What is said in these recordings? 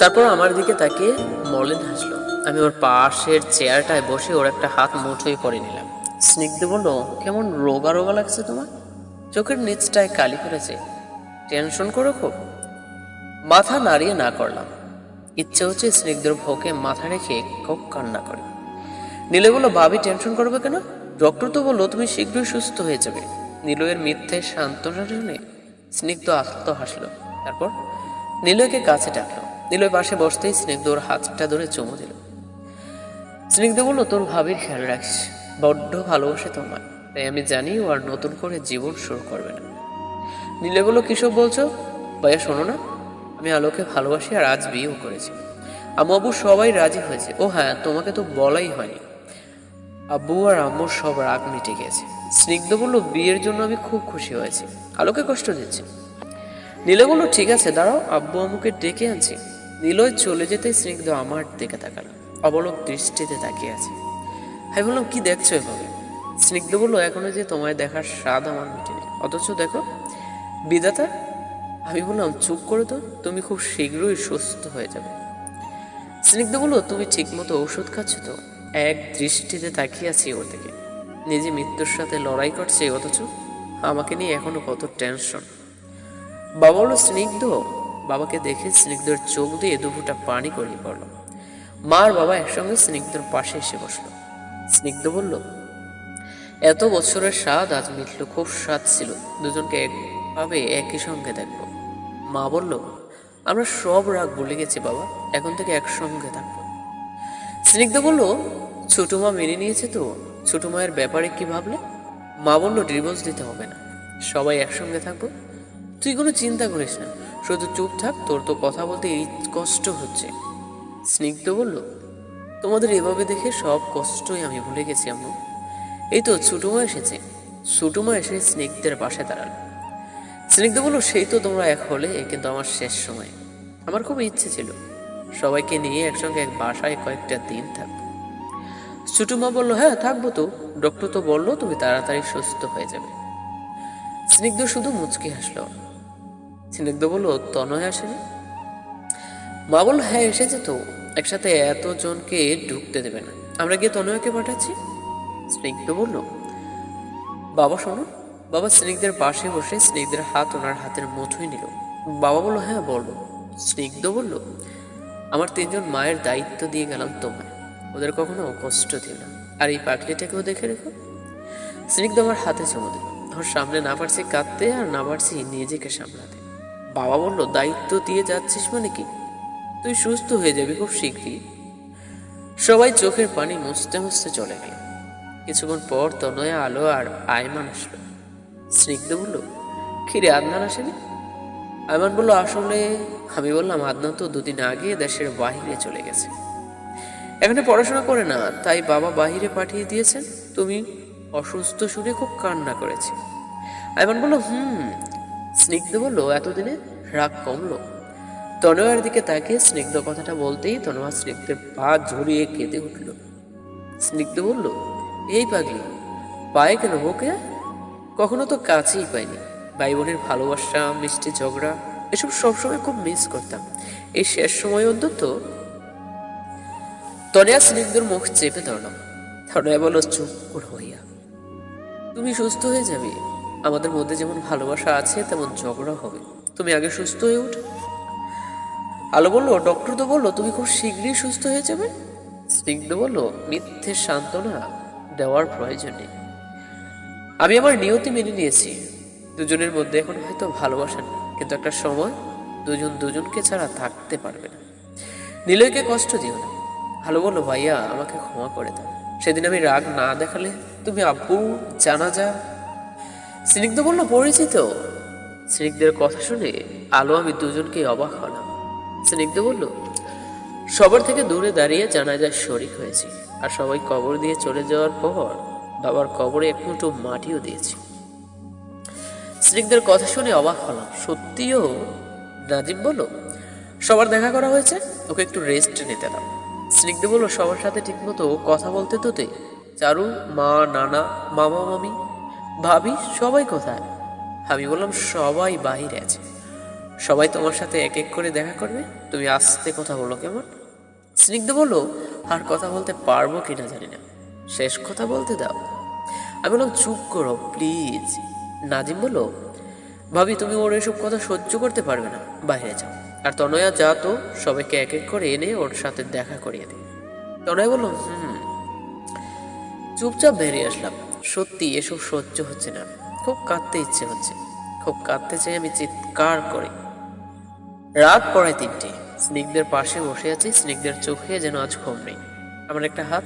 তারপর আমার দিকে তাকিয়ে মলিন হাসলো। আমি ওর পাশের চেয়ারটায় বসে ওর একটা হাত মুঠোয় করে নিলাম। স্নিগ্ধ বলল, কেমন রোগা রোগা লাগছে তোমার, চোখের নিচটায় কালি পড়েছে, টেনশন করো খুব? মাথা নাড়িয়ে না করলাম। ইচ্ছে হচ্ছে স্নিগ্ধর ভোকে মাথা রেখে খুব কান্না করে। নীলয় বলল, ভাবি টেনশন করবে কেন? ডক্টর তো বললো তুমি শীঘ্রই সুস্থ হয়ে যাবে। নীলয়ের মিথ্যে সান্ত্বনা শুনে স্নিগ্ধ আস্ত হাসলো। তারপর নীলয়কে কাছে ডাকলো। নীলয় পাশে বসতেই স্নিগ্ধ ওর হাতটা ধরে চুমু দিল। স্নিগ্ধ বলল, তোর ভাবির খেয়াল রাখিস, বড্ড ভালোবাসে তোমায়, তাই আমি জানি ও আর নতুন করে জীবন শুরু করবে না। নীলয় বলল, কিসব বলছো ভাইয়া? শোনো না, আমি আলোকে ভালোবাসি আর আজ বিয়েও করেছি। আম্মু আব্বু সবাই রাজি হয়েছে। ও হ্যাঁ, তোমাকে তো বলাই হয়নি, আব্বু আর আম্মুর সব রাগ মিটে গেছে। স্নিগ্ধ বলল, বিয়ের জন্য আমি খুব খুশি হয়েছি, আলোকে কষ্ট দিচ্ছি। নীলয় বলল, ঠিক আছে দাঁড়াও, আব্বু আম্মুকে ডেকে আনছি। নীলয় চলে যেতে স্নিগ্ধ আমার দিকে তাকালো, অবলোক দৃষ্টিতে তাকিয়ে আছে। আমি বললাম, কি দেখছো এভাবে? স্নিগ্ধ বলল, এখনো যে তোমায় দেখার স্বাদ আমার মিটেনি, অথচ দেখো বিধাতা। আমি বললাম, চুপ করো তো, তুমি খুব শীঘ্রই সুস্থ হয়ে যাবে। স্নিগ্ধ বলল, তুমি ঠিকমতো ঔষধ খাচ্ছ তো? এক দৃষ্টিতে তাকিয়ে আছি ওর দিকে। নিজে মৃত্যুর সাথে লড়াই করছে, অথচ আমাকে নিয়ে এখনো কত টেনশন। বাবা বলল, স্নিগ্ধ। বাবাকে দেখে স্নিগ্ধর চোখ দিয়ে দুপুরটা পানি গড়িয়ে পড়ল। মা আর বাবা একসঙ্গে স্নিগ্ধর পাশে এসে বসলো। স্নিগ্ধ বলল, এত বছরের স্বাদ আজ মিটল, খুব স্বাদ ছিল দুজনকে একভাবে একই সঙ্গে দেখবো। মা বলল, আমরা সব রাগ ভুলে গেছি বাবা, এখন থেকে একসঙ্গে থাকবো। স্নিগ্ধ বলল, ছোট মা মেনে নিয়েছে তো? ছোট মায়ের ব্যাপারে কি ভাবলে? মা বলল, ডিভোর্স দিতে হবে না, সবাই একসঙ্গে থাকবো। তুই কোনো চিন্তা করিস না, শুধু চুপ থাক, তোর তো কথা বলতে এই কষ্ট হচ্ছে। স্নিগ্ধ বলল, তোমাদের এভাবে দেখে সব কষ্টই আমি ভুলে গেছি আম্মু। এই তো ছোট মা এসেছে। ছোট মা এসে স্নিগ্ধের পাশে দাঁড়ালো। স্নিগ্ধ বলল, সেই তো তোমরা এক হলে, কিন্তু আমার শেষ সময় আমার খুব ইচ্ছে ছিল সবাইকে নিয়ে একসঙ্গে এক বাসায় কয়েকটা দিন থাকবো। ছোট মা বলল, হ্যাঁ থাকবো তো, ডক্টর তো বললো তুমি তাড়াতাড়ি সুস্থ হয়ে যাবে। স্নিগ্ধ শুধু মুচকি হাসলো। স্নিগ্ধ বলল, তনয় আসেনি? মা বলল, হ্যাঁ এসেছে তো, একসাথে এতজনকে ঢুকতে দেবে না, আমরা গিয়ে তনয়কে পাঠাচ্ছি। স্নিগ্ধ বলল, বাবা শোনো। বাবা স্নিগ্ধের পাশে বসে স্নিগ্ধের হাত ওনার হাতের মুঠোয় নিল। বাবা বলল, হ্যাঁ বলো। স্নিগ্ধ বলল, আমার তিনজন মায়ের দায়িত্ব দিয়ে গেলাম তোমায়, ওদের কখনো কষ্ট দিও না, আর এই পাগলিটাকেও দেখে রেখো। স্নিগ্ধ আমার হাতে চুমু দিল। ওর সামনে না পারছি কাঁদতে, আর না পারছি নিজেকে সামলাতে। বাবা বলল, দায়িত্ব দিয়ে যাচ্ছিস মানে কি? তুই সুস্থ হয়ে যাবি খুব শীঘ্রই। সবাই চোখের পানি মুছতে মুছতে চলে গেল। কিছুক্ষণ পর তনয়া, আলো আর আয়মান আসলো। স্নিগ্ধ বলল, খিরে আদনান আসেনি? আয়মান বলল, আসলে আমি বললাম, আদনান তো দুদিন আগে দেশের বাহিরে চলে গেছে, এখানে পড়াশোনা করে না, তাই বাবা বাহিরে পাঠিয়ে দিয়েছেন। তুমি অসুস্থ শুনে খুব কান্না করেছে। আয়মান বলল, স্নিগ্ধ বলল, এতদিনে রাগ কমলো? তনয়ার দিকে তাকিয়ে স্নিগ্ধ কথাটা বলতেই তনয়া স্নিগ্ধের পা জড়িয়ে কেঁদে উঠল। স্নিগ্ধ বলল, এই পাগলি, পায়ে কেন ওকে? কখনো তো কাছেই পাইনি। ভাই বোনের ভালোবাসা, মিষ্টি ঝগড়া, এসব সবসময় খুব মিস করতাম। এই শেষ সময় অন্তত। তনয়া স্নিগ্ধর মুখ চেপে ধরলাম। তনয়া বলল, চুপ করে হইয়া, তুমি সুস্থ হয়ে যাবে। আমাদের মধ্যে যেমন ভালোবাসা আছে, তেমন ঝগড়া হবে, তুমি আগে সুস্থ হয়ে উঠো। আলো বলল, ডক্টর তো বললো তুমি খুব শীঘ্রই সুস্থ হয়ে যাবে। স্নিগ্ধ বলল, মিথ্যে সান্ত্বনা দেওয়ার প্রয়োজন নেই, আমি আমার নিয়তি মেনে নিয়েছি। দুজনের মধ্যে এখন হয়তো ভালোবাসা নেই, কিন্তু একটা সময় দুজন দুজনকে ছাড়া থাকতে পারবে না। নীলয়কে কষ্ট দিও না। ভালো বলো, ভাইয়া আমাকে ক্ষমা করে দাও, সেদিন আমি রাগ না দেখালে তুমি আব্বু জানাজা। স্নিগ্ধ বলল, পরিচিত। স্নিগ্ধের কথা শুনে আলো আমি দুজনকে অবাক হলাম। স্নিগ্ধ বলল, সবার থেকে দূরে দাঁড়িয়ে জানাজায় শরিক হয়েছি, আর সবাই কবর দিয়ে চলে যাওয়ার পর বাবার কবরে এক মুঠো মাটিও দিয়েছি। স্নিগ্ধের কথা শুনে অবাক হলাম। সত্যিও? নাজিম বলল, সবার দেখা করা হয়েছে, ওকে একটু রেস্ট নিতে দাও। স্নিগ্ধ বলল, সবার সাথে ঠিকমতো কথা বলতে তো দে। চারু, মা, নানা, মামা, মামি, ভাবি সবাই কোথায়? আমি বললাম, সবাই বাহিরে আছে, সবাই তোমার সাথে এক এক করে দেখা করবে, তুমি আস্তে কথা বলো কেমন। স্নিগ্ধ বলল, আর কথা বলতে পারবো কিনা জানি না, শেষ কথা বলতে দাও। আমি বললাম, চুপ করো প্লিজ। নাজিম বলল, ভাবি তুমি ওর এসব কথা সহ্য করতে পারবে না, বাইরে যাও। আর তনয়া যা তো, সবাইকে এক এক করে এনে ওর সাথে দেখা করিয়ে দিই। তনয়া বলল, চুপচাপ বেরিয়ে আসলাম। সত্যি এসব সহ্য হচ্ছে না, খুব কাঁদতে ইচ্ছে হচ্ছে, খুব কাঁদতে চাই আমি চিৎকার করি। রাত পড়ায় 3টে। স্নিগ্ধের পাশে বসে আছি, স্নিগ্ধের চোখে যেন আজ ঘুম নেই। আমার একটা হাত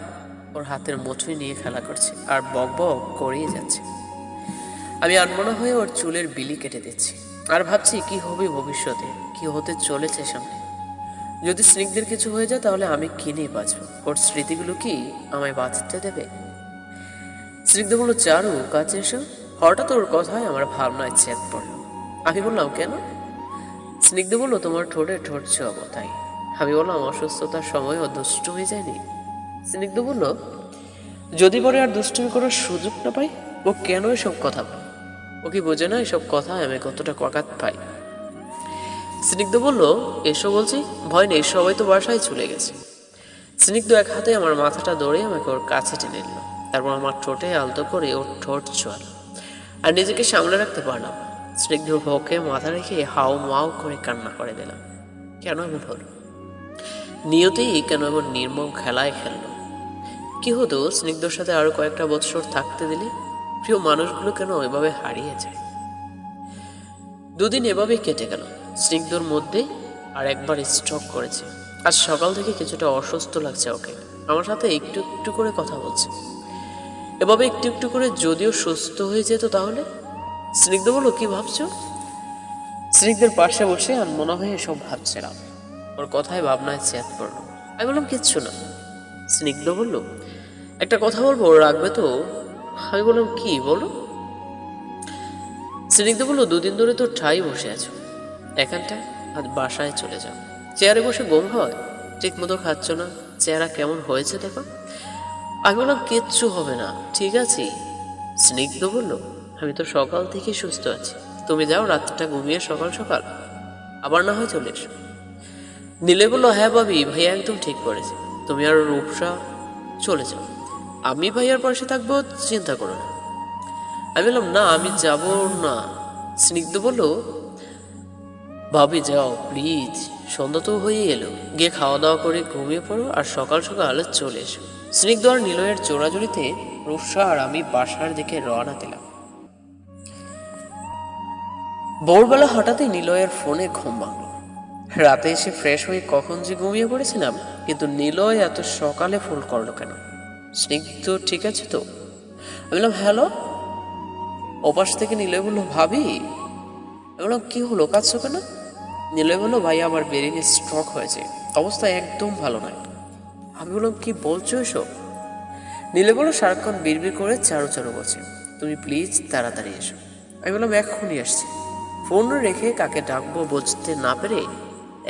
ওর হাতের মুঠোয় নিয়ে খেলা করছে আর বক বক করেই যাচ্ছে। আমি আনমনা হয়ে ওর চুলের বিলি কেটে দিচ্ছি আর ভাবছি কি হবে ভবিষ্যতে, কি হতে চলেছে সামনে। যদি স্নিগ্ধের কিছু হয়ে যায় তাহলে আমি কি নিয়ে বাঁচবো? ওর স্মৃতিগুলো কি আমায় বাঁচতে দেবে? স্নিগ্ধ বলল, চারু কাছে এসো। হঠাৎ ওর কথায় আমার ভাবনায় ছেদ পড়ল। আমি বললাম, কেন? স্নিগ্ধ বলল, তোমার ঠোঁটে ঠোঁট ছোঁয়াবো তাই। আমি বললাম, অসুস্থতার সময়ও দুষ্ট হয়ে যায়নি? স্নিগ্ধ বলল, যদি পরে আর দুষ্টুমি করার সুযোগ না পাই? ও কেন এসব কথা বলে? ও কি বোঝে না এসব কথা আমি কতটা ককাত পাই? স্নিগ্ধ বলল, এসো বলছি, ভয় নেই, সবাই তো বাসায় চলে গেছে। স্নিগ্ধ এক হাতে আমার মাথাটা ধরে আমাকে ওর কাছে টেনে নিল, তারপর আমার ঠোঁটে আলতো করে ওর ঠোঁট ছোঁয়াল। আর নিজেকে সামলে রাখতে পারলাম। স্নিগ্ধ বুকে মাথা রেখে হাও মাও করে কান্না করে দিলাম। কেন এমন হলো? নিয়তেই কেন এমন নির্মম খেলায় খেললো? কি হতো স্নিগ্ধর সাথে আরো কয়েকটা বৎসর থাকতে দিলে? প্রিয় মানুষগুলো কেন এভাবে হারিয়ে যায়? 2 দিন এভাবেই কেটে গেল। স্নিগ্ধর মধ্যে আর একবার স্ট্রোক করেছে। আজ সকাল থেকে কিছুটা অসুস্থ লাগছে ওকে। আমার সাথে একটু একটু করে কথা বলছে। এভাবে একটু একটু করে যদিও সুস্থ হয়ে যেত তাহলে। স্নিগ্ধ বলল, কি ভাবছো? স্নিগ্ধের পাশে বসে আনমনা হয়ে এসব ভাবছিলাম। ওর কথায় ভাবনায় ছেদ পড়লো। আমি বললাম, কিচ্ছু না। স্নিগ্ধ বলল, একটা কথা বলবো, রাখবে তো? আমি বললাম, কি বলো? স্নিগ্ধ বলল, 2 দিন ধরে তো ঠাই বসে আছো এখানটায়, আজ বাসায় চলে যাও। চেয়ারে বসে ঘুম হয়, ঠিক মতো খাচ্ছ না, চেহারা কেমন হয়েছে দেখো। আমি বললাম, কিচ্ছু হবে না, ঠিক আছে। স্নিগ্ধ বলল, আমি তো সকাল থেকে সুস্থ আছি, তুমি যাও রাতটা ঘুমিয়ে সকাল সকাল আবার না হয় চলে এসো। নীলে বলল, হ্যাঁ ভাবি, ভাইয়া একদম ঠিক করেছে, তুমি আর রূপসা চলে যাও, আমি ভাইয়ার পাশে থাকবো, চিন্তা করো না। আমি বললাম, না আমি যাব না। স্নিগ্ধ বলল, ভাবি যাও প্লিজ, সন্ধ্যা তো হয়ে এলো, গিয়ে খাওয়া দাওয়া করে ঘুমিয়ে পড়ো আর সকাল সকাল চলে এসো। স্নিগ্ধ আর নিলয়ের জোড়াজুড়িতে রূপসা আর আমি বাসার দিকে রওনা দিলাম। ভোরবেলা হঠাৎই নিলয়ের ফোনে ঘুম ভাঙল। রাতে এসে ফ্রেশ হয়ে কখন যে ঘুমিয়ে পড়েছিলাম, কিন্তু নিলয় এত সকালে ফোন করলো কেন? স্নিগ্ধ ঠিক আছে তো? আমি বললাম, হ্যালো। ওপাশ থেকে নিলয় বলল, ভাবি। আমি বললাম, কি হলো, কাঁদছো কেন? নিলয় বলল, ভাই আমার বেরিং স্ট্রোক হয়েছে, অবস্থা একদম ভালো নয়। আমি বললাম, কি বলছো এসব? নিলয় বলল, সারাক্ষণ বিড়বিড় করে চারু চারু বলছে, তুমি প্লিজ তাড়াতাড়ি এসো। আমি বললাম, এক্ষুনি আসছি। ফোন রেখে কাকে ডাকবো বুঝতে না পেরে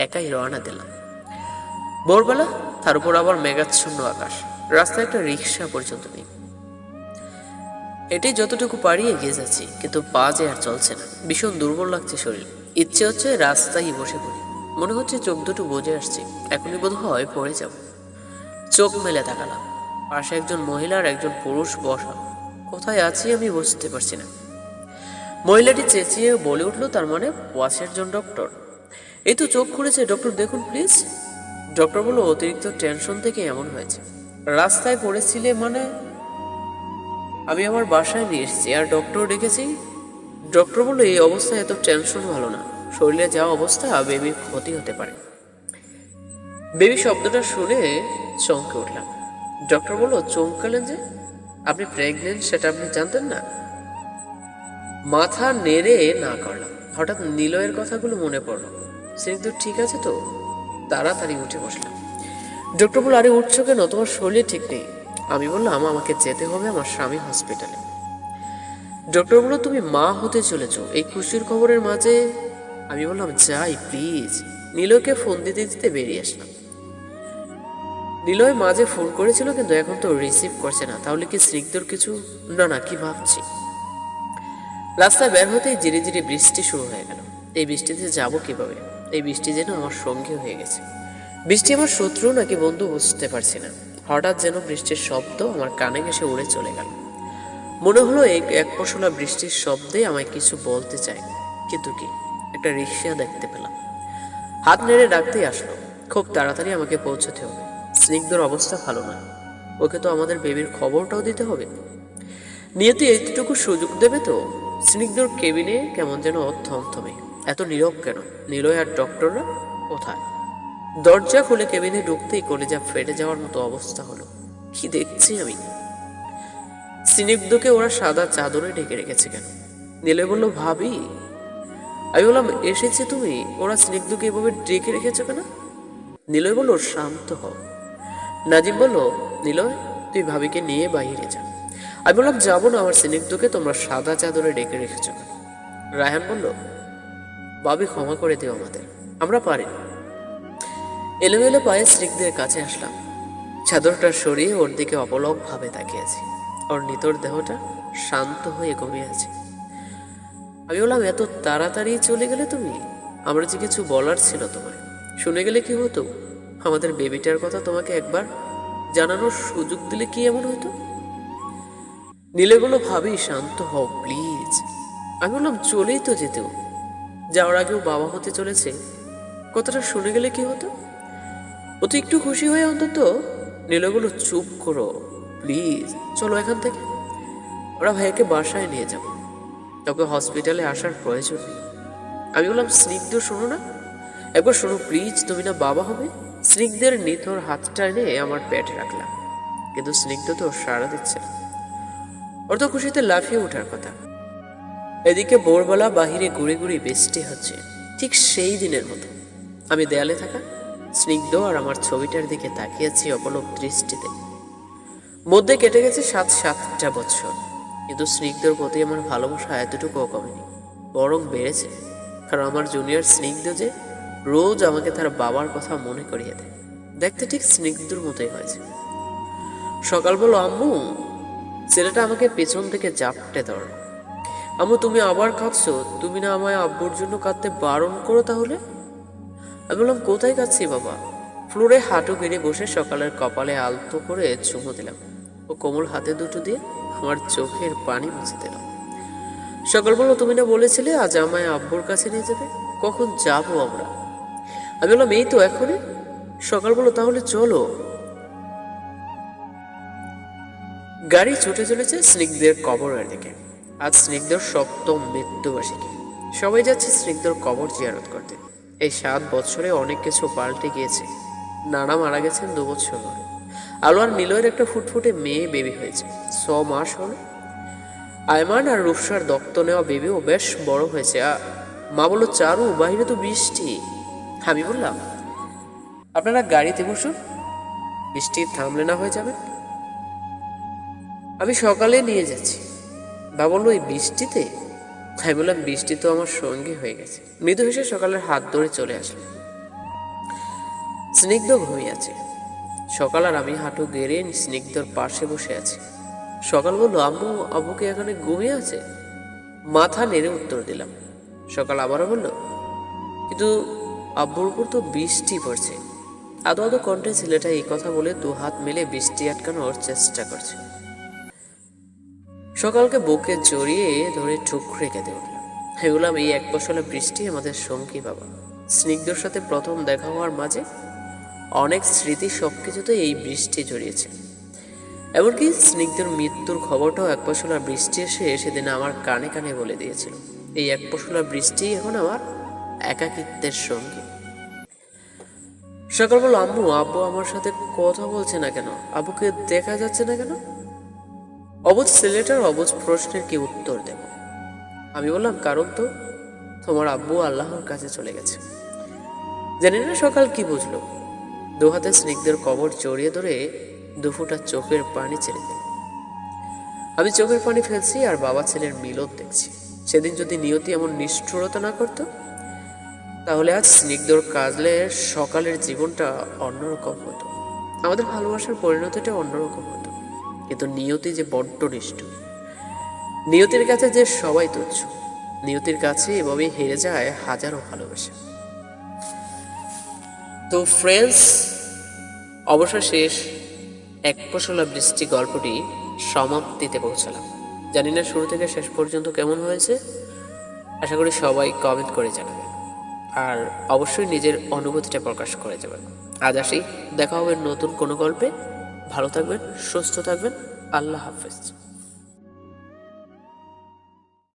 একাই রওনা দিলাম। ভোরবেলা, তার উপর আবার মেঘাচ্ছন্ন আকাশ, রাস্তায় একটা রিক্সা পর্যন্ত নেই। এটাই যতটুকু পারি এগিয়ে যাচ্ছি, কিন্তু পা যে আর চলছে না, ভীষণ দুর্বল লাগছে শরীর। ইচ্ছে হচ্ছে রাস্তায় বসে পড়ি, মনে হচ্ছে চোখ দুটো বুজে আসছে, এখনই বোধ হয় পড়ে যাব। চোখ মেলে তাকালাম, পাশে একজন মহিলা আর একজন পুরুষ বসা। কোথায় আছি আমি বুঝতে পারছি না। মহিলাটি চেঁচিয়ে বলে উঠলো, তার মানে ওয়াচের জন ডক্টর। এই তো চোখ খুলেছে, ডক্টর দেখুন প্লিজ। ডক্টর বলল, অতিরিক্ত টেনশন থেকে এমন হয়েছে। রাস্তায় পড়েছিলে মানে? আমি আমার বাসায় নিয়ে এসেছি আর ডক্টর ডেকেছি। ডক্টর বলল, এই অবস্থায় এত টেনশন ভালো না, শরীরে যা অবস্থা বেবির ক্ষতি হতে পারে। বেবি শব্দটা শুনে চমকে উঠলাম। ডক্টর বলল, চমকালেন যে? আপনি প্রেগনেন্ট সেটা আপনি জানতেন না? মাথা নেড়ে না করলাম। হঠাৎ নিলয়ের কথাগুলো মনে পড়লো। স্নিগ্ধ ঠিক আছে তো? তাড়াতাড়ি উঠে বসলাম। ডক্টর বলল, আরে উঠছো কেন, তোমার শরীর ঠিক নেই। আমি বললাম, আমাকে যেতে হবে আমার স্বামী হসপিটালে। ডক্টর বলল, তুমি মা হতে চলেছো এই খুশির খবরের মাঝে? আমি বললাম, যাই প্লিজ। নিলয়কে ফোন দিতে দিতে বেরিয়ে আসলাম। নিলয় মাঝে ফোন করেছিল, কিন্তু এখন তো রিসিভ করছে না। তাহলে কি স্নিগ্ধর কিছু? না না, কি ভাবছি। রাস্তায় বের হতেই ধীরে ধীরে বৃষ্টি শুরু হয়ে গেল। এই বৃষ্টিতে যাব কিভাবে? এই বৃষ্টি যেন আমার সঙ্গী হয়ে গেছে। বৃষ্টি আমার শত্রু নাকি বন্ধু বুঝতে পারছি না। হঠাৎ যেন বৃষ্টির শব্দ আমার কানে ঘেঁষে উড়ে চলে গেল। মনে হলো এই এক পশলা বৃষ্টির শব্দে আমায় কিছু বলতে চায়, কিন্তু কি? একটা রিক্সা দেখতে পেলাম, হাত নেড়ে ডাকতেই আসলো। খুব তাড়াতাড়ি আমাকে পৌঁছতে হবে। স্নিগ্ধর অবস্থা ভালো না, ওকে তো আমাদের বেবির খবরটাও দিতে হবে। নিয়তি এইটুকু সুযোগ দেবে তো? স্নিগ্ধর কেবিনে কেমন যেন থমথমে। এত নীরব কেন? নিলয় আর ডক্টররা কোথায়? দরজা খুলে কেবিনে ঢুকতেই কলেজা ফেটে যাওয়ার মতো অবস্থা হলো। কি দেখছি আমি? স্নিগ্ধকে ওরা সাদা চাদরে ঢেকে রেখেছে কেন? নিলয় বলল, ভাবি। আমি বললাম, এসেছে তুমি, ওরা স্নিগ্ধকে এভাবে ডেকে রেখেছো কেন? নিলয় বলল, শান্ত হও। নাজিম বলল, নিলয় তুই ভাবিকে নিয়ে বাইরে যা। আমি বললাম, যাবো না, আমার স্নিগ্ধকে তোমরা সাদা চাদরে ডেকে রেখেছো কেন? রায়হান বলল, ভাবি ক্ষমা করে দিও আমাদের, আমরা পারি। এলোমেলো পায়ে স্নিগ্ধের কাছে আসলাম। চাদরটা সরিয়ে ওর দিকে অপলক ভাবে তাকিয়েছি। ওর নিতর দেহটা শান্ত হয়ে ঘুমিয়ে আছে। আমি বললাম, এত তাড়াতাড়ি চলে গেলে তুমি? আমার যে কিছু বলার ছিল তোমায়, শুনে গেলে কি হতো? আমাদের বেবিটার কথা তোমাকে একবার জানানোর সুযোগ দিলে কি এমন হতো? নীলে বলল, ভাবি শান্ত হও প্লিজ। আমি বললাম, চলেই তো যেতেও, যাওয়ার আগেও বাবা হতে চলেছে, কথাটা শুনে গেলে কি হতো? ও তো একটু খুশি হয়ে অন্তত। নীলে বলল, চুপ করো প্লিজ, চলো এখান থেকে। ওরা ভাইয়াকে বাসায় নিয়ে যাব, তোকে হসপিটালে আসার প্রয়োজন নেই। আমি বললাম, স্নিগ্ধ শোনো না, একবার শোনো প্লিজ, তুমি না বাবা হবে? স্নিগ্ধের নিথর হাতটা এনে আমার পেটে রাখলাম, কিন্তু স্নিগ্ধ তো সাড়া দিচ্ছে না। ওর তো খুশিতে লাফিয়ে ওঠার কথা। এদিকে ভোরবেলা বাহিরে ঘুরে ঘুরে বৃষ্টি হচ্ছে, ঠিক সেই দিনের মতো। আমি দেয়ালে থাকা স্নিগ্ধ আর আমার ছবিটার দিকে তাকিয়েছি অপলক দৃষ্টিতে। মধ্যে কেটে গেছে 7-7টা বছর, কিন্তু স্নিগ্ধর প্রতি আমার ভালোবাসা এতটুকুও কমেনি, বরং বেড়েছে। কারণ আমার জুনিয়র স্নিগ্ধ যে রোজ আমাকে তার বাবার কথা মনে করিয়ে দেয়। দেখতে ঠিক স্নিগ্ধর মতোই হয়েছে। সকাল বলো, আম্মু। ছেলেটা আমাকে পেছন থেকে জাপটে ধরল। আম্মু তুমি আবার কাঁদছো? তুমি না আমায় আব্বুর জন্য কাঁদতে বারণ করো তাহলে? আমি বললাম, কোথায় কাঁদছি বাবা? ফ্লোরে হাঁটু গেড়ে বসে সকালের কপালে আলতো করে চুমু দিলাম। ও কোমল হাতে দুটো দিয়ে আমার চোখের পানি মুছে দিল। সকাল বলল, তুমি না বলেছিলে আজ আমায় আব্বুর কাছে নিয়ে যাবে? কখন যাবো আমরা? আমি বললাম, এই তো এখনই। সকাল বলল, তাহলে চলো। গাড়ি ছুটে চলেছে স্নিগ্ধের কবরের দিকে। আজ স্নিগ্ধর সপ্তম মৃত্যুবার্ষিকী। সবাই যাচ্ছে স্নিগ্ধর কবর জিয়ারত করতে। এই 7 বছরে অনেক কিছু পাল্টে গিয়েছে। নানা মারা গেছেন 2 বছর ধরে। আলো আর নিলয়ের একটা ফুটফুটে মেয়ে বেবি হয়েছে, 6 মাস হলো। আয়মান আর রূপসার দত্ত নেওয়া বেবিও বেশ বড় হয়েছে। মা বলল, চারু বাইরে তো বৃষ্টি। আমি বললাম, আপনারা গাড়িতে বসুন, বৃষ্টি থামলে না হয়ে যাবে। আমি সকালে নিয়ে যাচ্ছি। বাবা বললো, এই বৃষ্টিতে? আমি বললাম, বৃষ্টি তো আমার সঙ্গী হয়ে গেছে। মৃদু হেসে সকালের হাত ধরে চলে আসলো। স্নিগ্ধ ঘুমিয়ে আছে। সকাল আর আমি হাঁটু গেড়ে স্নিগ্ধর পাশে বসে আছি। সকাল বললো, আম্মু আব্বুকে এখানে ঘুমিয়ে আছে? মাথা নেড়ে উত্তর দিলাম। সকাল আবারও বলল, কিন্তু আব্বুর উপর তো বৃষ্টি পড়ছে। আদো আদো কণ্ঠে ছেলেটা এই কথা বলে 2 হাত মেলে বৃষ্টি আটকানোর চেষ্টা করছে। সকালকে বুকে জড়িয়ে ধরে ঠুকরে কেঁদে উঠলাম। আমি বললাম, এই এক ফসলা বৃষ্টি আমাদের সঙ্গী বাবা। স্নিগ্ধর সাথে প্রথম দেখা হওয়ার মাঝে অনেক স্মৃতি, সবকিছুতে এই বৃষ্টি জড়িয়েছে। এমনকি স্নিগ্ধের মৃত্যুর খবরটাও এক ফসলা বৃষ্টি এসে সেদিন আমার কানে কানে বলে দিয়েছিল। এই এক ফসলা বৃষ্টি এখন আমার একাকিত্বের সঙ্গী। সকাল বলল, আম্মু আব্বু আমার সাথে কথা বলছে না কেন? আব্বুকে দেখা যাচ্ছে না কেন? অবুঝ ছেলেটার অবুঝ প্রশ্নের কি উত্তর দেব? আমি বললাম, কারণ তো তোমার আব্বু আল্লাহর কাছে চলে গেছে। জানি না সকাল কি বুঝলো। 2 হাতে স্নিগ্ধের কবর জড়িয়ে ধরে 2 ফোঁটা চোখের পানি ছেড়ে দিল। আমি চোখের পানি ফেলছি আর বাবা ছেলের মিলন দেখছি। সেদিন যদি নিয়তি এমন নিষ্ঠুরতা না করতো, তাহলে আজ স্নিগ্ধর কাজলের সকালের জীবনটা অন্যরকম হতো। আমাদের ভালোবাসার পরিণতিটা অন্যরকম হতো। কিন্তু নিয়তি যে বড্ড নিষ্ঠুর। নিয়তির কাছে যে সবাই তুচ্ছ। নিয়তির কাছে এভাবেই হেরে যায় হাজারো ভালোবাসা। তো ফ্রেন্ডস, অবসর শেষ এক পশলা বৃষ্টি গল্পটি সমাপ্তিতে পৌঁছালাম। জানি না শুরু থেকে শেষ পর্যন্ত কেমন হয়েছে, আশা করি সবাই কমেন্ট করে জানাবেন আর অবশ্যই নিজের অনুভূতিটা প্রকাশ করে যাবেন। আজ আসি, দেখা হবে নতুন কোনো গল্পে। ভালো থাকবেন, সুস্থ থাকবেন, আল্লাহ হাফেজ।